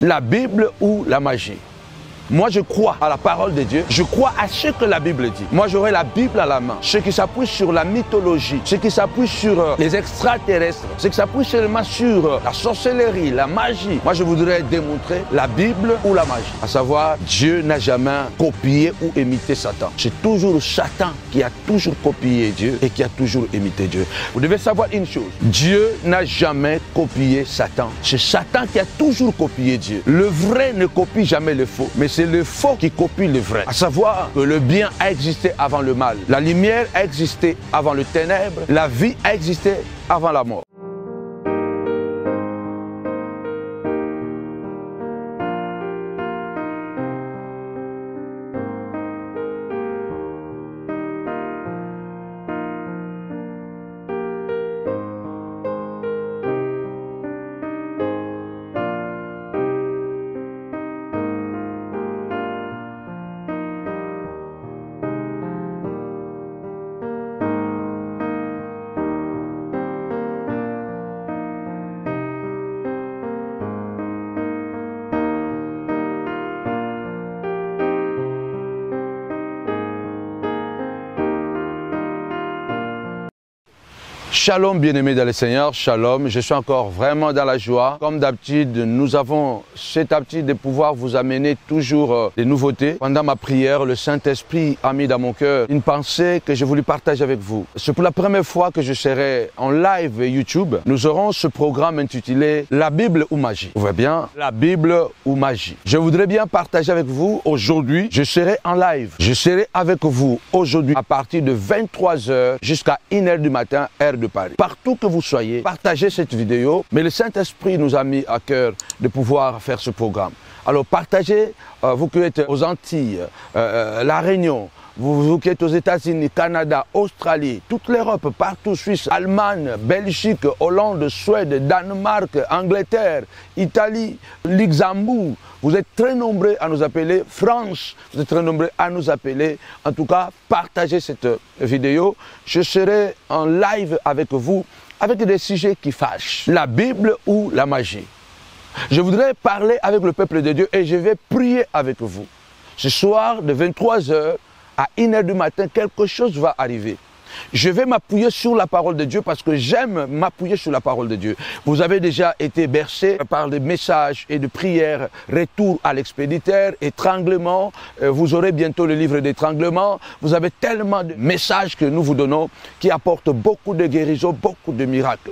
la Bible ou la magie? Moi, je crois à la parole de Dieu. Je crois à ce que la Bible dit. Moi, j'aurai la Bible à la main. Ce qui s'appuie sur la mythologie, ce qui s'appuie sur les extraterrestres, ce qui s'appuie seulement sur la sorcellerie, la magie. Moi, je voudrais démontrer la Bible ou la magie. À savoir, Dieu n'a jamais copié ou imité Satan. C'est toujours Satan qui a toujours copié Dieu et qui a toujours imité Dieu. Vous devez savoir une chose. Dieu n'a jamais copié Satan. C'est Satan qui a toujours copié Dieu. Le vrai ne copie jamais le faux. Mais c'est le faux qui copie le vrai. À savoir que le bien a existé avant le mal. La lumière a existé avant le ténèbre. La vie a existé avant la mort. Shalom bien-aimés dans le Seigneur, shalom, je suis encore vraiment dans la joie. Comme d'habitude, nous avons cette habitude de pouvoir vous amener toujours des nouveautés. Pendant ma prière, le Saint-Esprit a mis dans mon cœur une pensée que je voulais partager avec vous. C'est pour la première fois que je serai en live YouTube. Nous aurons ce programme intitulé La Bible ou Magie. Vous voyez bien, La Bible ou Magie. Je voudrais bien partager avec vous aujourd'hui, je serai en live. Je serai avec vous aujourd'hui à partir de 23 h jusqu'à 1 h du matin, heure de Paris. Partout que vous soyez, partagez cette vidéo. Mais le Saint-Esprit nous a mis à cœur de pouvoir faire ce programme. Alors partagez, vous qui êtes aux Antilles, La Réunion, vous qui êtes aux États-Unis, Canada, Australie, toute l'Europe, partout, Suisse, Allemagne, Belgique, Hollande, Suède, Danemark, Angleterre, Italie, Luxembourg. Vous êtes très nombreux à nous appeler, France, vous êtes très nombreux à nous appeler. En tout cas, partagez cette vidéo. Je serai en live avec vous, avec des sujets qui fâchent. La Bible ou la magie. Je voudrais parler avec le peuple de Dieu et je vais prier avec vous. Ce soir, de 23 h à 1 h du matin, quelque chose va arriver. Je vais m'appuyer sur la parole de Dieu parce que j'aime m'appuyer sur la parole de Dieu. Vous avez déjà été bercé par des messages et de prières, retour à l'expéditeur, étranglement. Vous aurez bientôt le livre d'étranglement. Vous avez tellement de messages que nous vous donnons qui apportent beaucoup de guérisons, beaucoup de miracles.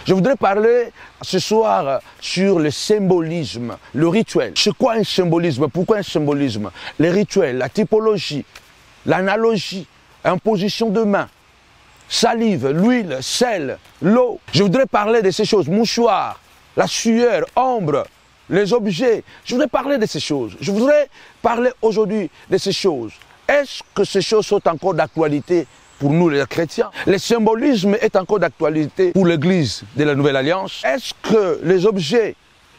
Je voudrais parler ce soir sur le symbolisme, le rituel. C'est quoi un symbolisme? Pourquoi un symbolisme? Les rituels, la typologie, l'analogie, imposition de main, salive, l'huile, sel, l'eau. Je voudrais parler de ces choses, mouchoir, la sueur, ombre, les objets. Je voudrais parler de ces choses. Je voudrais parler aujourd'hui de ces choses. Est-ce que ces choses sont encore d'actualité pour nous les chrétiens? Le symbolisme est encore d'actualité pour l'Église de la Nouvelle Alliance. Est-ce que les objets,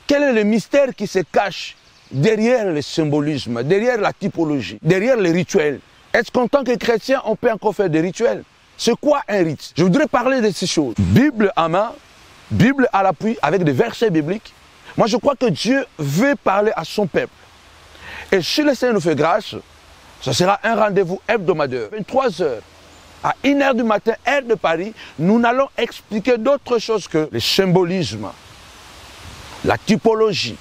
quel est le mystère qui se cache derrière le symbolisme, derrière la typologie, derrière les rituels? Est-ce qu'en tant que chrétien, on peut encore faire des rituels? C'est quoi un rite? Je voudrais parler de ces choses. Bible à main, Bible à l'appui, avec des versets bibliques. Moi, je crois que Dieu veut parler à son peuple. Et si le Seigneur nous fait grâce, ce sera un rendez-vous hebdomadaire. 23 h à 1 h du matin, heure de Paris, nous allons expliquer d'autres choses que le symbolisme, la typologie,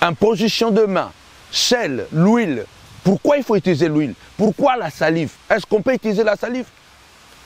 imposition de main, sel, l'huile. Pourquoi il faut utiliser l'huile? Pourquoi la salive? Est-ce qu'on peut utiliser la salive?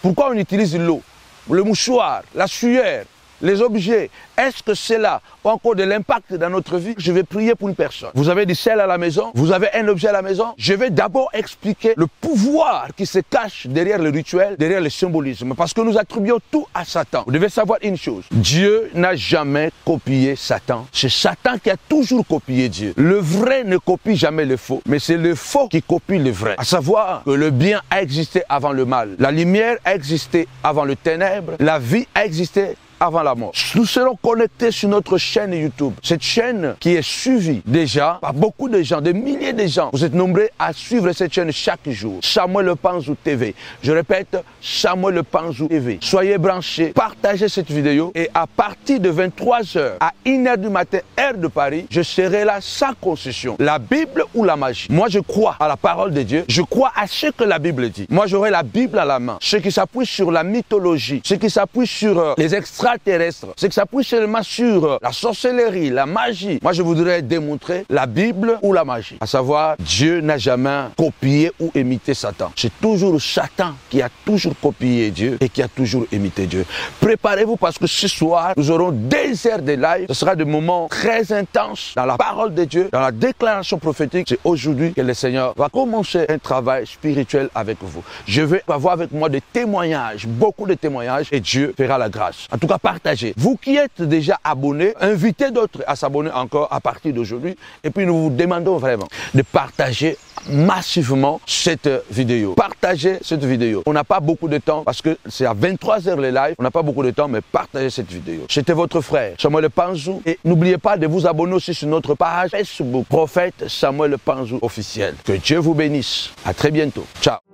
Pourquoi on utilise l'eau, le mouchoir, la sueur, les objets? Est-ce que cela a encore de l'impact dans notre vie? Je vais prier pour une personne. Vous avez du sel à la maison, vous avez un objet à la maison. Je vais d'abord expliquer le pouvoir qui se cache derrière le rituel, derrière le symbolisme. Parce que nous attribuons tout à Satan. Vous devez savoir une chose. Dieu n'a jamais copié Satan. C'est Satan qui a toujours copié Dieu. Le vrai ne copie jamais le faux. Mais c'est le faux qui copie le vrai. À savoir que le bien a existé avant le mal. La lumière a existé avant le ténèbre. La vie a existé avant la mort. Nous serons connectés sur notre chaîne YouTube. Cette chaîne qui est suivie déjà par beaucoup de gens, des milliers de gens. Vous êtes nombreux à suivre cette chaîne chaque jour. Samuel Le Panzou TV. Je répète, Samuel Le Panzou TV. Soyez branchés, partagez cette vidéo et à partir de 23h à 1h du matin, heure de Paris, je serai là sans concession. La Bible ou la magie? Moi, je crois à la parole de Dieu. Je crois à ce que la Bible dit. Moi, j'aurai la Bible à la main. Ce qui s'appuie sur la mythologie, ce qui s'appuie sur les extraterrestres, ce qui s'appuie seulement sur la sorcellerie, la magie. Moi, je voudrais démontrer la Bible ou la magie. À savoir, Dieu n'a jamais copié ou imité Satan. C'est toujours Satan qui a toujours copié Dieu et qui a toujours imité Dieu. Préparez-vous parce que ce soir, nous aurons des heures de live. Ce sera des moments très intenses dans la parole de Dieu, dans la déclaration prophétique. C'est aujourd'hui que le Seigneur va commencer un travail spirituel avec vous. Je vais avoir avec moi des témoignages, beaucoup de témoignages et Dieu fera la grâce. En tout cas, partagez. Vous qui êtes déjà abonnés, invitez d'autres à s'abonner encore à partir d'aujourd'hui. Et puis nous vous demandons vraiment de partager massivement cette vidéo. Partagez cette vidéo. On n'a pas beaucoup de temps parce que c'est à 23h les lives. On n'a pas beaucoup de temps, mais partagez cette vidéo. C'était votre frère Samuel Le Panzou. Et n'oubliez pas de vous abonner aussi sur notre page Facebook, Prophète Samuel Le Panzou officiel. Que Dieu vous bénisse. À très bientôt. Ciao.